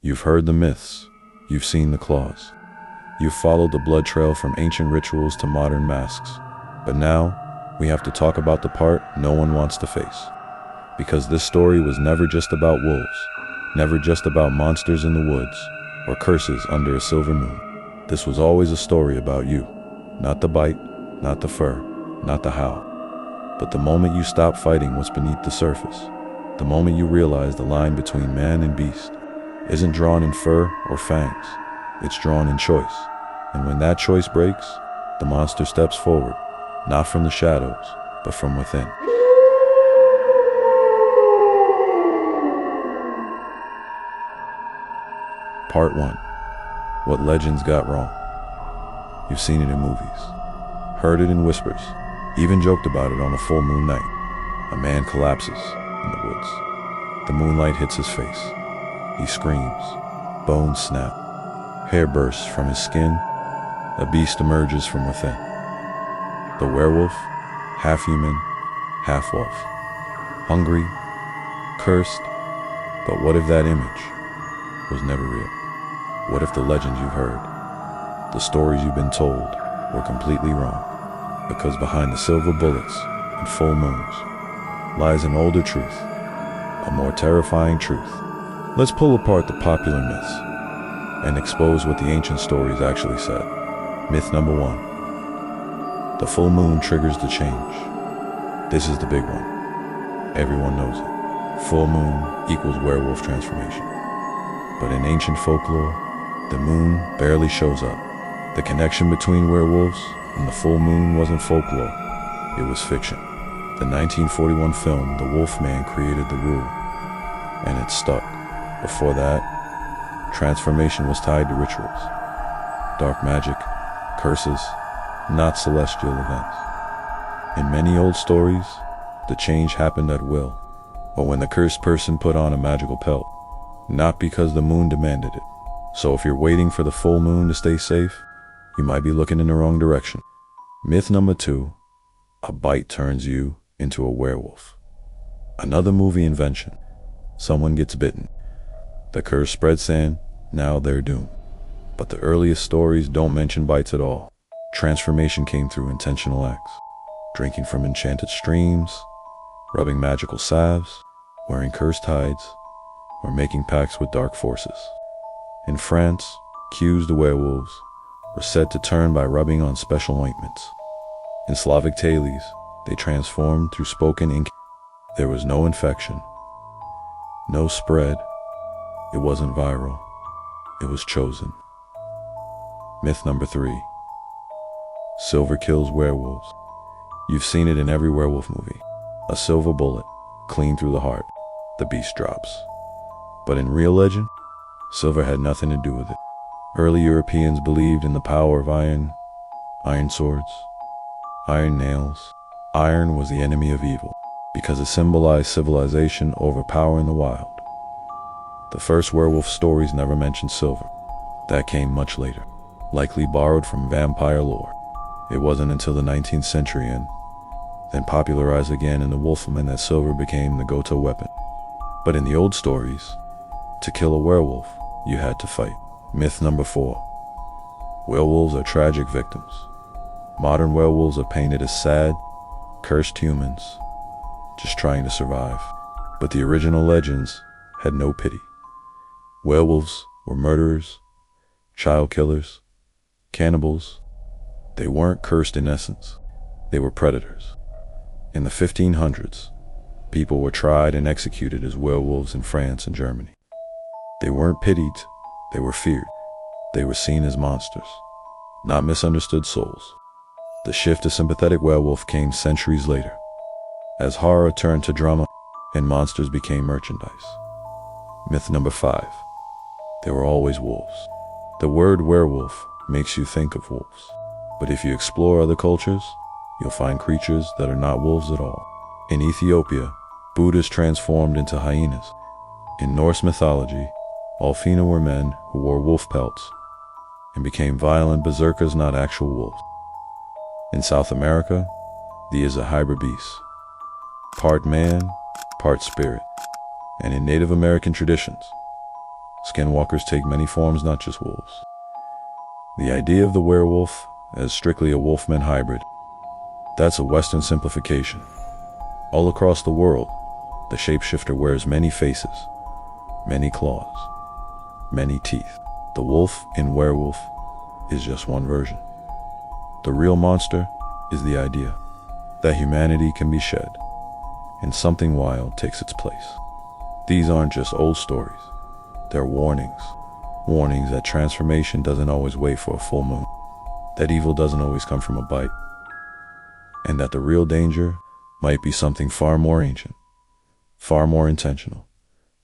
You've heard the myths, you've seen the claws, you've followed the blood trail from ancient rituals to modern masks. But now, we have to talk about the part no one wants to face. Because this story was never just about wolves, never just about monsters in the woods, or curses under a silver moon. This was always a story about you. Not the bite, not the fur, not the howl. But the moment you stop fighting what's beneath the surface, the moment you realize the line between man and beast isn't drawn in fur or fangs, it's drawn in choice. And when that choice breaks, the monster steps forward, not from the shadows, but from within. Part 1. What legends got wrong. You've seen it in movies, heard it in whispers, even joked about it on a full moon night. A man collapses in the woods. The moonlight hits his face. He screams. Bones snap. Hair bursts from his skin. A beast emerges from within. The werewolf, half human, half wolf. Hungry, cursed. But what if that image was never real? What if the legends you've heard, the stories you've been told, were completely wrong? Because behind the silver bullets and full moons lies an older truth, a more terrifying truth. Let's pull apart the popular myths and expose what the ancient stories actually said. Myth number 1. The full moon triggers the change. This is the big one. Everyone knows it. Full moon equals werewolf transformation. But in ancient folklore, the moon barely shows up. The connection between werewolves and the full moon wasn't folklore, it was fiction. The 1941 film The Wolf Man created the rule, and it stuck. Before that, transformation was tied to rituals, dark magic, curses, not celestial events. In many old stories, the change happened at will, or when the cursed person put on a magical pelt, not because the moon demanded it. So if you're waiting for the full moon to stay safe, you might be looking in the wrong direction. Myth number 2, a bite turns you into a werewolf. Another movie invention. Someone gets bitten. The curse spreads thin, now they're doomed. But the earliest stories don't mention bites at all. Transformation came through intentional acts. Drinking from enchanted streams, rubbing magical salves, wearing cursed hides, or making pacts with dark forces. In France, cues the werewolves were said to turn by rubbing on special ointments. In Slavic tales, they transformed through spoken ink. There was no infection, no spread. It wasn't viral. It was chosen. Myth number 3. Silver kills werewolves. You've seen it in every werewolf movie. A silver bullet, clean through the heart. The beast drops. But in real legend, silver had nothing to do with it. Early Europeans believed in the power of iron swords, iron nails. Iron was the enemy of evil because it symbolized civilization overpowering the wild. The first werewolf stories never mentioned silver. That came much later, likely borrowed from vampire lore. It wasn't until the 19th century and then popularized again in the Wolfman that silver became the go-to weapon. But in the old stories, to kill a werewolf, you had to fight. Myth number 4. Werewolves are tragic victims. Modern werewolves are painted as sad, cursed humans, just trying to survive. But the original legends had no pity. Werewolves were murderers, child killers, cannibals. They weren't cursed in essence. They were predators. In the 1500s, people were tried and executed as werewolves in France and Germany. They weren't pitied, they were feared. They were seen as monsters, not misunderstood souls. The shift to sympathetic werewolf came centuries later, as horror turned to drama and monsters became merchandise. Myth number 5. There were always wolves. The word werewolf makes you think of wolves, but if you explore other cultures, you'll find creatures that are not wolves at all. In Ethiopia, Buddhas transformed into hyenas. In Norse mythology, Alfina were men who wore wolf pelts and became violent berserkers, not actual wolves. In South America, these are hybrid beasts, part man, part spirit. And in Native American traditions, Skinwalkers take many forms, not just wolves. The idea of the werewolf as strictly a wolfman hybrid, that's a Western simplification. All across the world, the shapeshifter wears many faces, many claws, many teeth. The wolf in Werewolf is just one version. The real monster is the idea that humanity can be shed and something wild takes its place. These aren't just old stories. They're warnings. Warnings that transformation doesn't always wait for a full moon, that evil doesn't always come from a bite, and that the real danger might be something far more ancient, far more intentional,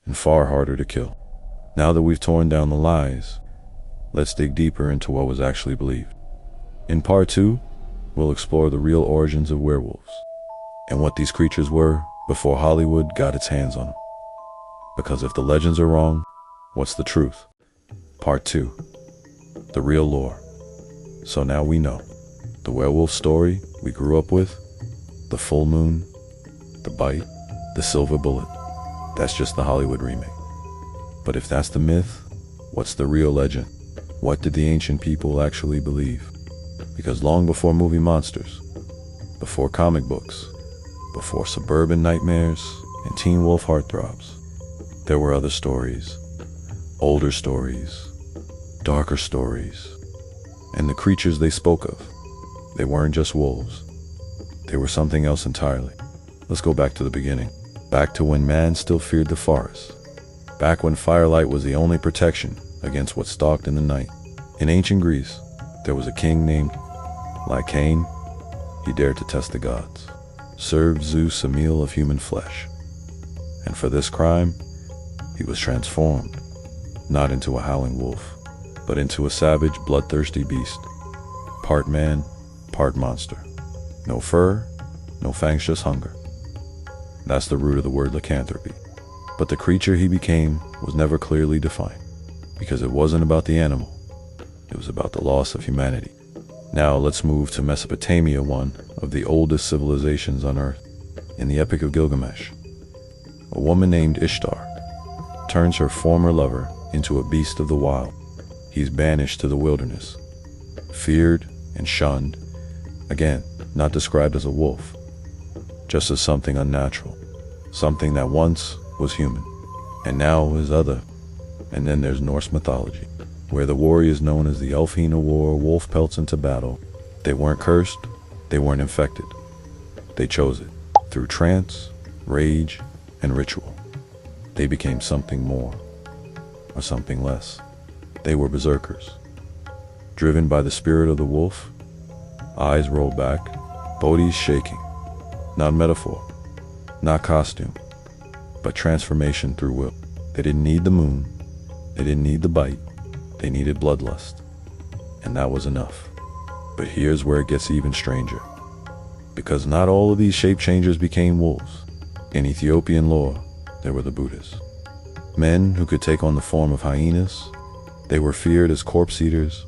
and far harder to kill. Now that we've torn down the lies, let's dig deeper into what was actually believed. In part 2, we'll explore the real origins of werewolves and what these creatures were before Hollywood got its hands on them. Because if the legends are wrong, what's the truth? Part 2, the real lore. So now we know. The werewolf story we grew up with, the full moon, the bite, the silver bullet, that's just the Hollywood remake. But if that's the myth, what's the real legend? What did the ancient people actually believe? Because long before movie monsters, before comic books, before suburban nightmares and teen wolf heartthrobs, there were other stories, older stories, darker stories. And the creatures they spoke of, they weren't just wolves. They were something else entirely. Let's go back to the beginning. Back to when man still feared the forest. Back when firelight was the only protection against what stalked in the night. In ancient Greece, there was a king named Lycaon. He dared to test the gods, served Zeus a meal of human flesh. And for this crime, he was transformed, not into a howling wolf, but into a savage, bloodthirsty beast. Part man, part monster. No fur, no fangs, just hunger. That's the root of the word lycanthropy. But the creature he became was never clearly defined, because it wasn't about the animal. It was about the loss of humanity. Now let's move to Mesopotamia, one of the oldest civilizations on Earth. In the Epic of Gilgamesh, a woman named Ishtar turns her former lover into a beast of the wild. He's banished to the wilderness, feared and shunned, again, not described as a wolf, just as something unnatural, something that once was human, and now is other. And then there's Norse mythology, where the warriors known as the Elfhina wore wolf pelts into battle. They weren't cursed, they weren't infected. They chose it. Through trance, rage, and ritual, they became something more, or something less. They were berserkers, driven by the spirit of the wolf, eyes rolled back, bodies shaking. Not metaphor, not costume, but transformation through will. They didn't need the moon, they didn't need the bite, they needed bloodlust, and that was enough. But here's where it gets even stranger, because not all of these shape changers became wolves. In Ethiopian lore, there were the Buddhas, men who could take on the form of hyenas. They were feared as corpse eaters,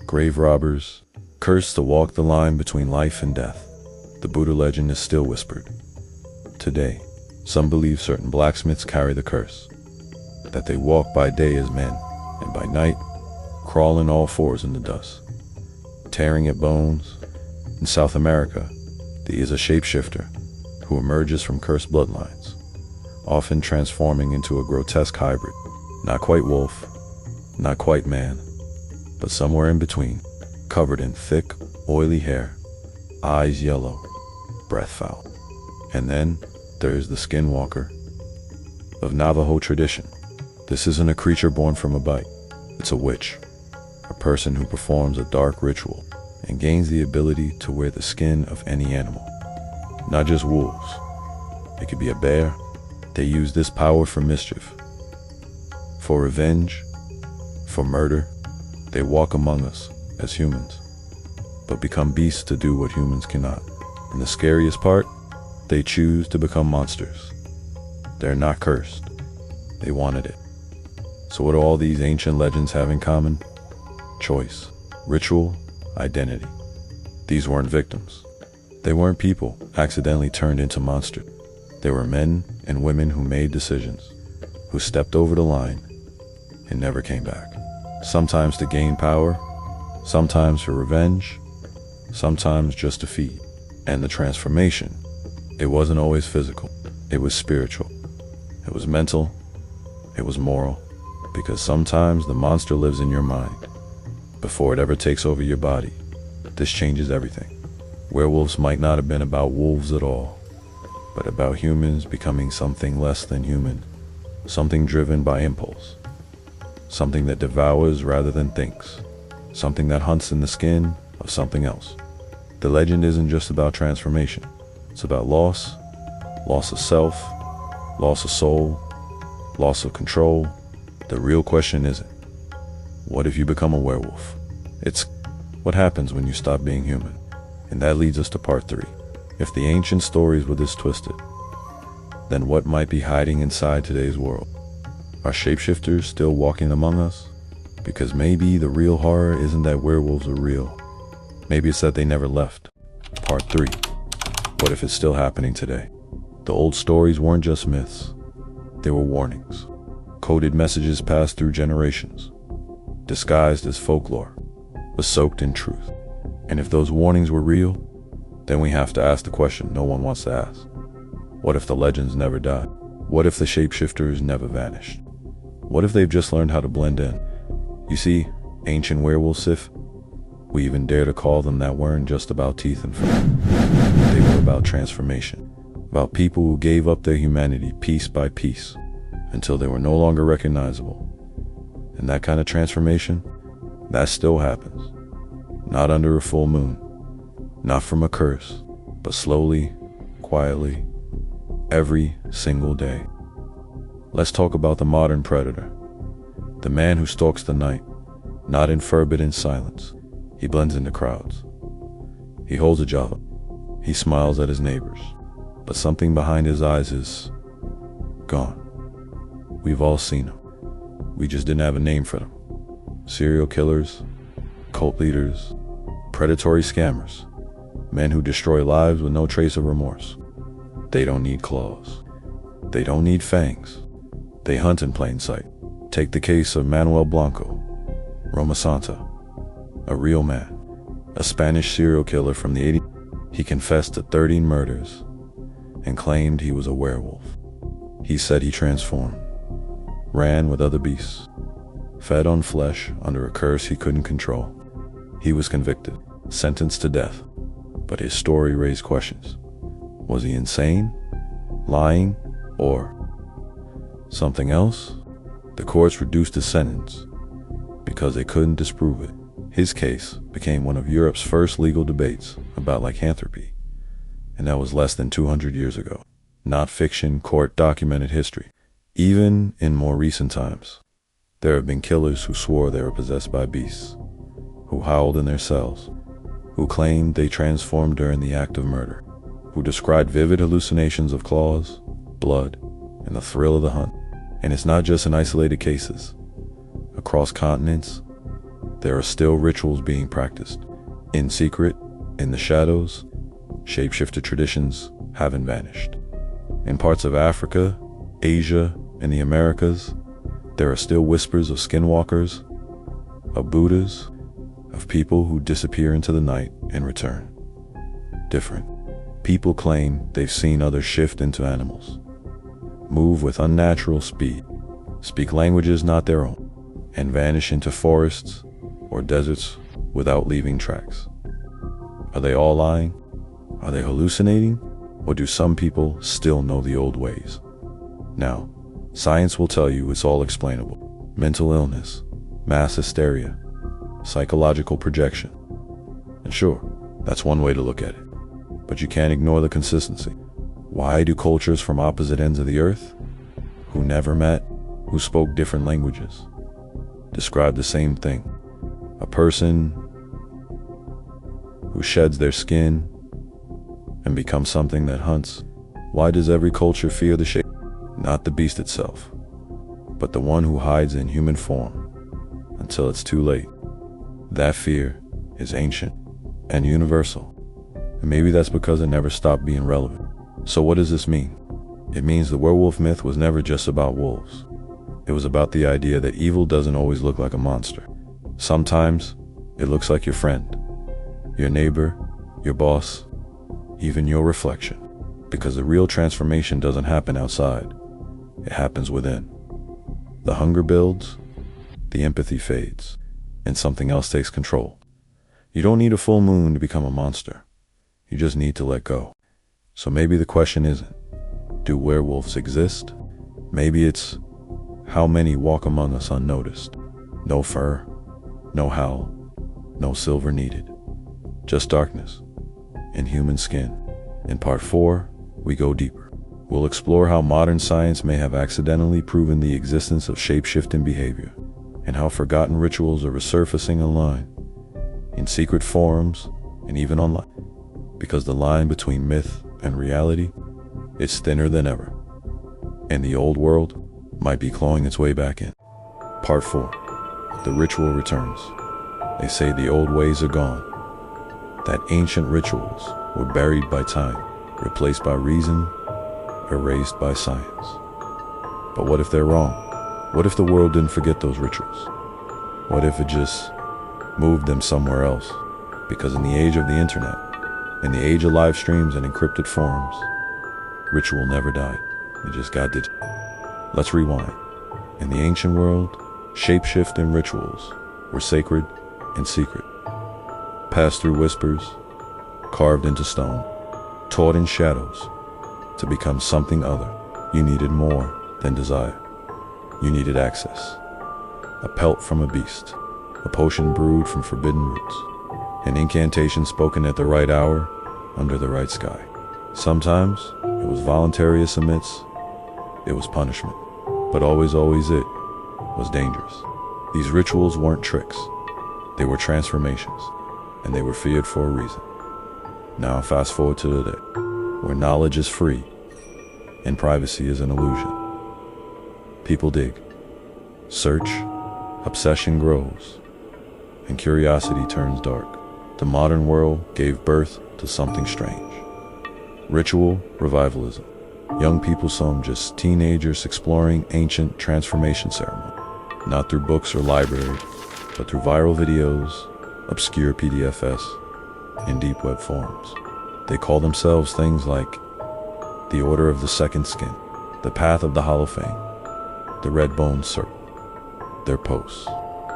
grave robbers, cursed to walk the line between life and death. The Buddha legend is still whispered. Today, some believe certain blacksmiths carry the curse, that they walk by day as men, and by night, crawl in all fours in the dust, tearing at bones. In South America, there is a shapeshifter who emerges from cursed bloodlines, often transforming into a grotesque hybrid, not quite wolf, not quite man, but somewhere in between, covered in thick, oily hair, eyes yellow, breath foul. And then there's the skinwalker of Navajo tradition. This isn't a creature born from a bite. It's a witch, a person who performs a dark ritual and gains the ability to wear the skin of any animal, not just wolves. It could be a bear. They use this power for mischief, for revenge, for murder. They walk among us as humans, but become beasts to do what humans cannot. And the scariest part, they choose to become monsters. They're not cursed. They wanted it. So what do all these ancient legends have in common? Choice, ritual, identity. These weren't victims. They weren't people accidentally turned into monsters. They were men and women who made decisions, who stepped over the line, It never came back. Sometimes to gain power, sometimes for revenge, sometimes just to feed. And the transformation, it wasn't always physical. It was spiritual. It was mental. It was moral. Because sometimes the monster lives in your mind before it ever takes over your body. This changes everything. Werewolves might not have been about wolves at all, but about humans becoming something less than human, something driven by impulse, something that devours rather than thinks, something that hunts in the skin of something else. The legend isn't just about transformation. It's about loss of self, loss of soul, loss of control. The real question isn't, what if you become a werewolf? It's, what happens when you stop being human? And that leads us to part 3. If the ancient stories were this twisted, then what might be hiding inside today's world? Are shapeshifters still walking among us? Because maybe the real horror isn't that werewolves are real. Maybe it's that they never left. Part 3. What if it's still happening today? The old stories weren't just myths. They were warnings. Coded messages passed through generations, disguised as folklore, but soaked in truth. And if those warnings were real, then we have to ask the question no one wants to ask. What if the legends never died? What if the shapeshifters never vanished? What if they've just learned how to blend in? You see, ancient werewolves, if we even dare to call them that, weren't just about teeth and fur. They were about transformation, about people who gave up their humanity piece by piece until they were no longer recognizable. And that kind of transformation, that still happens. Not under a full moon, not from a curse, but slowly, quietly, every single day. Let's talk about the modern predator, the man who stalks the night, not in forbidden silence. He blends into crowds. He holds a job. He smiles at his neighbors, but something behind his eyes is gone. We've all seen him. We just didn't have a name for them. Serial killers, cult leaders, predatory scammers, men who destroy lives with no trace of remorse. They don't need claws. They don't need fangs. They hunt in plain sight. Take the case of Manuel Blanco, Roma Santa, a real man, a Spanish serial killer from the 80s. He confessed to 13 murders and claimed he was a werewolf. He said he transformed, ran with other beasts, fed on flesh under a curse he couldn't control. He was convicted, sentenced to death, but his story raised questions. Was he insane, lying, or something else? The courts reduced his sentence because they couldn't disprove it. His case became one of Europe's first legal debates about lycanthropy, and that was less than 200 years ago. Not fiction, court-documented history. Even in more recent times, there have been killers who swore they were possessed by beasts, who howled in their cells, who claimed they transformed during the act of murder, who described vivid hallucinations of claws, blood, and the thrill of the hunt. And it's not just in isolated cases. Across continents, there are still rituals being practiced. In secret, in the shadows, shapeshifter traditions haven't vanished. In parts of Africa, Asia, and the Americas, there are still whispers of skinwalkers, of Buddhas, of people who disappear into the night and return. Different. People claim they've seen others shift into animals, move with unnatural speed, speak languages not their own, and vanish into forests or deserts without leaving tracks. Are they all lying? Are they hallucinating? Or do some people still know the old ways? Now, science will tell you it's all explainable. Mental illness, mass hysteria, psychological projection. And sure, that's one way to look at it. But you can't ignore the consistency. Why do cultures from opposite ends of the earth, who never met, who spoke different languages, describe the same thing? A person who sheds their skin and becomes something that hunts. Why does every culture fear the shape? Not the beast itself, but the one who hides in human form until it's too late. That fear is ancient and universal, and maybe that's because it never stopped being relevant. So what does this mean? It means the werewolf myth was never just about wolves. It was about the idea that evil doesn't always look like a monster. Sometimes, it looks like your friend, your neighbor, your boss, even your reflection. Because the real transformation doesn't happen outside, it happens within. The hunger builds, the empathy fades, and something else takes control. You don't need a full moon to become a monster. You just need to let go. So maybe the question isn't, do werewolves exist? Maybe it's, how many walk among us unnoticed? No fur, no howl, no silver needed. Just darkness and human skin. In part 4, we go deeper. We'll explore how modern science may have accidentally proven the existence of shape-shifting behavior, and how forgotten rituals are resurfacing online, in secret forums, and even online. Because the line between myth and reality is thinner than ever, and the old world might be clawing its way back in. Part 4. The ritual returns. They say the old ways are gone, that ancient rituals were buried by time, replaced by reason, erased by science. But what if they're wrong? What if the world didn't forget those rituals? What if it just moved them somewhere else? Because in the age of the internet, in the age of live streams and encrypted forums, ritual never died. It just got digital. Let's rewind. In the ancient world, shape-shifting rituals were sacred and secret. Passed through whispers, carved into stone, taught in shadows. To become something other, you needed more than desire. You needed access. A pelt from a beast, a potion brewed from forbidden roots, an incantation spoken at the right hour, under the right sky. Sometimes it was voluntary as submits, it was punishment. But always it was dangerous. These rituals weren't tricks. They were transformations, and they were feared for a reason. Now fast forward to today, where knowledge is free and privacy is an illusion. People dig, search, obsession grows, and curiosity turns dark. The modern world gave birth to something strange. Ritual revivalism. Young people, some just teenagers exploring ancient transformation ceremony. Not through books or libraries, but through viral videos, obscure PDFs, and deep web forums. They call themselves things like the Order of the Second Skin, the Path of the Hollow Fang, the Red Bone Circle. Their posts,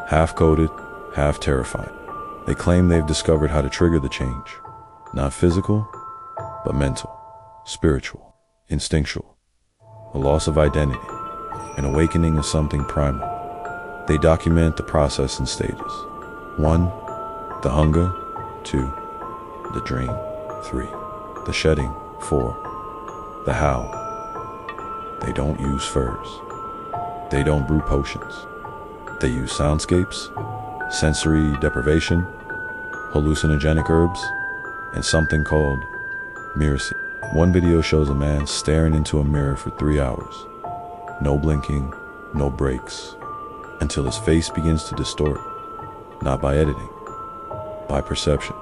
half-coded, half-terrifying. They claim they've discovered how to trigger the change. Not physical, but mental, spiritual, instinctual. A loss of identity, an awakening of something primal. They document the process in stages. 1, the hunger. 2, the dream. 3, the shedding. 4, the howl. They don't use furs. They don't brew potions. They use soundscapes, sensory deprivation, hallucinogenic herbs, and something called miracy. One video shows a man staring into a mirror for 3 hours. No blinking, no breaks, until his face begins to distort, not by editing, by perception.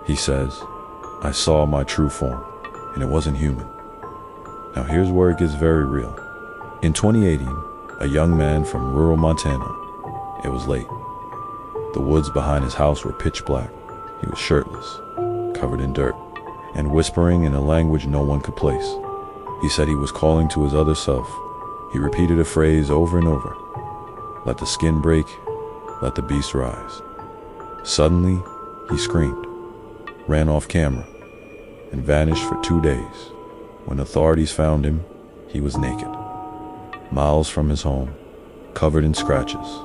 He says, "I saw my true form, and it wasn't human." Now here's where it gets very real. In 2018, a young man from rural Montana, it was late. The woods behind his house were pitch black. He was shirtless, covered in dirt, and whispering in a language no one could place. He said he was calling to his other self. He repeated a phrase over and over. Let the skin break, let the beast rise. Suddenly, he screamed, ran off camera, and vanished for 2 days. When authorities found him, he was naked, miles from his home, covered in scratches,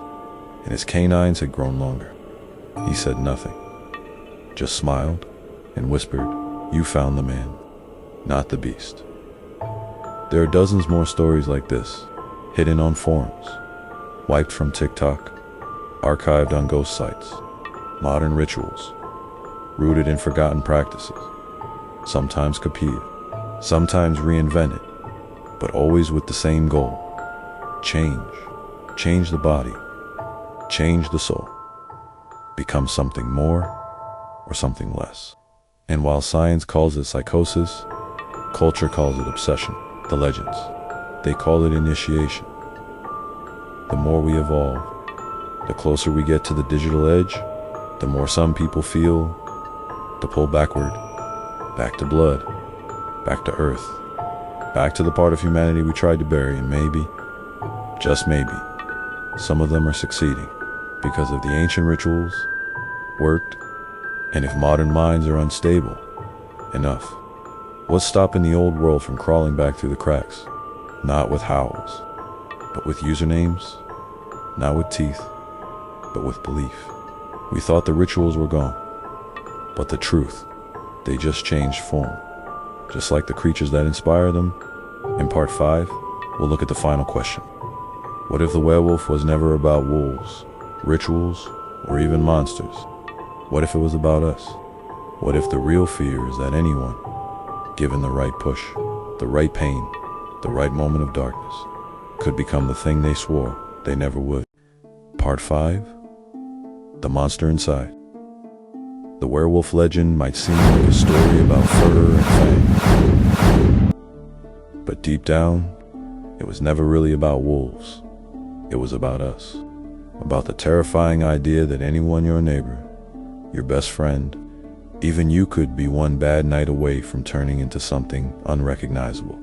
and his canines had grown longer. He said nothing, just smiled and whispered, "You found the man, not the beast." There are dozens more stories like this, hidden on forums, wiped from TikTok, archived on ghost sites. Modern rituals, rooted in forgotten practices, sometimes copied, sometimes reinvented, but always with the same goal: change the body, change the soul, become something more or something less. And while science calls it psychosis, culture calls it obsession. The legends, they call it initiation. the more we evolve. The closer we get to the digital edge, the more some people feel the pull backward, back to blood, back to earth, back to the part of humanity we tried to bury, and maybe, just maybe, some of them are succeeding because of the ancient rituals worked, and if modern minds are unstable enough, what's stopping the old world from crawling back through the cracks? Not with howls, but with usernames, not with teeth, but with belief. We thought the rituals were gone, but the truth, they just changed form. Just like the creatures that inspire them. In part 5, we'll look at the final question. What if the werewolf was never about wolves, rituals, or even monsters? What if it was about us? What if the real fear is that anyone, given the right push, the right pain, the right moment of darkness, could become the thing they swore they never would? Part 5, The Monster Inside. The werewolf legend might seem like a story about fur and fangs, but deep down, it was never really about wolves. It was about us, about the terrifying idea that anyone, your neighbor, your best friend, even you could be one bad night away from turning into something unrecognizable.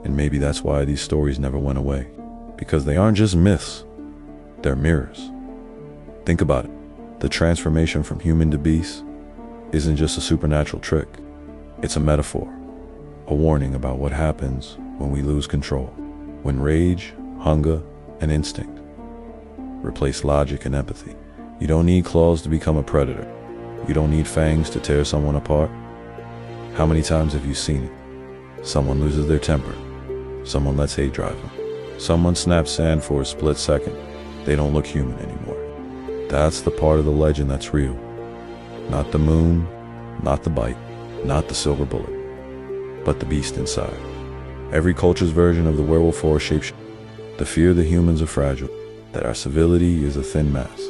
And maybe that's why these stories never went away, because they aren't just myths, they're mirrors. Think about it. The transformation from human to beast isn't just a supernatural trick. It's a metaphor, a warning about what happens when we lose control, when rage, hunger, and instinct replace logic and empathy. You don't need claws to become a predator. You don't need fangs to tear someone apart. How many times have you seen it? Someone loses their temper. Someone lets hate drive them. Someone snaps sand for a split second. They don't look human anymore. That's the part of the legend that's real. Not the moon, not the bite, not the silver bullet, but the beast inside. Every culture's version of the werewolf or shapeshifter. The fear that humans are fragile, that our civility is a thin mask.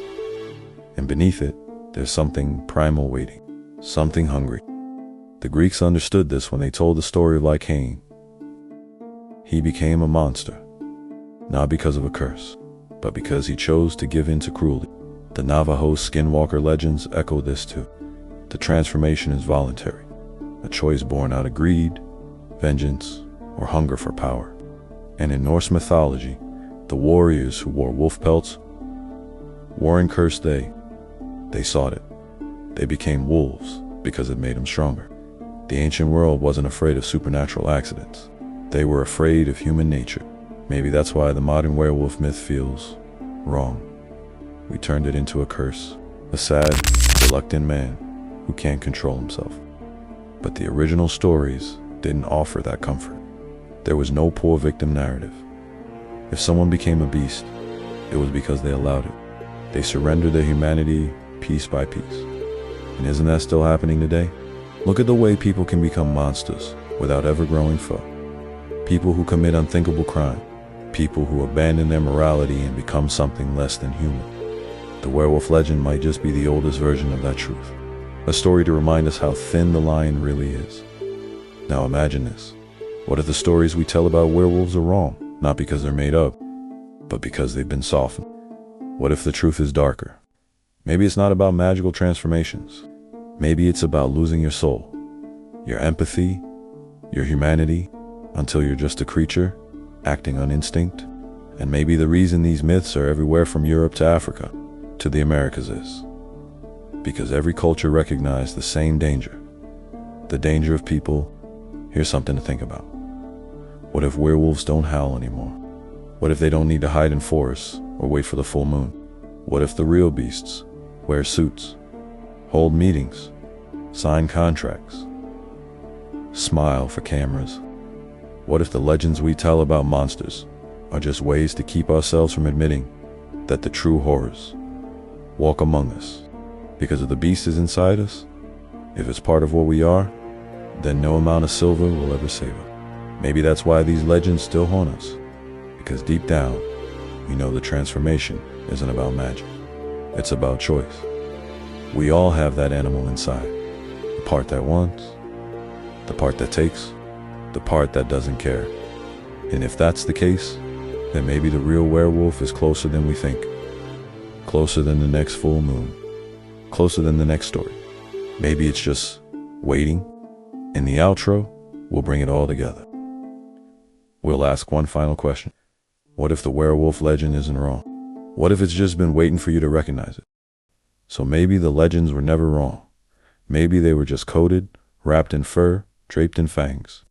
And beneath it, there's something primal waiting, something hungry. The Greeks understood this when they told the story of Lycaon. He became a monster, not because of a curse, but because he chose to give in to cruelty. The Navajo skinwalker legends echo this too. The transformation is voluntary, a choice born out of greed, vengeance, or hunger for power. And in Norse mythology, the warriors who wore wolf pelts wore in cursed they sought it. They became wolves because it made them stronger. The ancient world wasn't afraid of supernatural accidents. They were afraid of human nature. Maybe that's why the modern werewolf myth feels wrong. We turned it into a curse, a sad, reluctant man who can't control himself. But the original stories didn't offer that comfort. There was no poor victim narrative. If someone became a beast, it was because they allowed it. They surrendered their humanity piece by piece. And isn't that still happening today? Look at the way people can become monsters without ever growing fur. People who commit unthinkable crime. People who abandon their morality and become something less than human. The werewolf legend might just be the oldest version of that truth. A story to remind us how thin the line really is. Now imagine this. What if the stories we tell about werewolves are wrong? Not because they're made up, but because they've been softened. What if the truth is darker? Maybe it's not about magical transformations. Maybe it's about losing your soul, your empathy, your humanity, until you're just a creature, acting on instinct. And maybe the reason these myths are everywhere from Europe to Africa, to the Americas is because every culture recognized the same danger. The danger of people. Here's something to think about. What if werewolves don't howl anymore? What if they don't need to hide in forests or wait for the full moon? What if the real beasts wear suits, hold meetings, sign contracts, smile for cameras? What if the legends we tell about monsters are just ways to keep ourselves from admitting that the true horrors walk among us? Because if the beast is inside us, if it's part of what we are, then no amount of silver will ever save it. Maybe that's why these legends still haunt us, because deep down, we know the transformation isn't about magic. It's about choice. We all have that animal inside, the part that wants, the part that takes, the part that doesn't care. And if that's the case, then maybe the real werewolf is closer than we think. Closer than the next full moon. Closer than the next story. Maybe it's just waiting. In the outro, we'll bring it all together. We'll ask one final question. What if the werewolf legend isn't wrong? What if it's just been waiting for you to recognize it? So maybe the legends were never wrong. Maybe they were just coded, wrapped in fur, draped in fangs,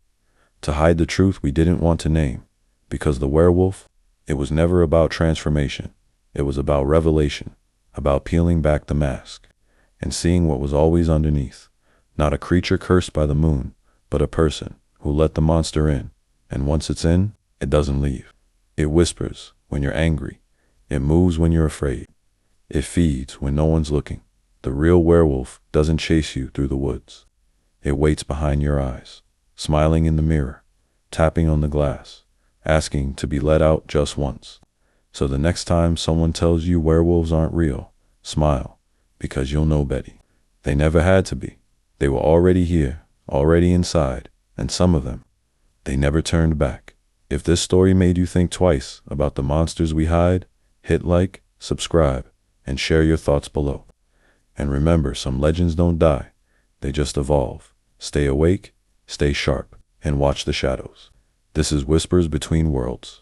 to hide the truth we didn't want to name. Because the werewolf, it was never about transformation. It was about revelation, about peeling back the mask and seeing what was always underneath. Not a creature cursed by the moon, but a person who let the monster in. And once it's in, it doesn't leave. It whispers when you're angry. It moves when you're afraid. It feeds when no one's looking. The real werewolf doesn't chase you through the woods. It waits behind your eyes, smiling in the mirror, tapping on the glass, asking to be let out just once. So the next time someone tells you werewolves aren't real, smile, because you'll know Betty. They never had to be. They were already here, already inside, and some of them, they never turned back. If this story made you think twice about the monsters we hide, hit like, subscribe, and share your thoughts below. And remember, some legends don't die, they just evolve. Stay awake, stay sharp, and watch the shadows. This is Whispers Between Worlds.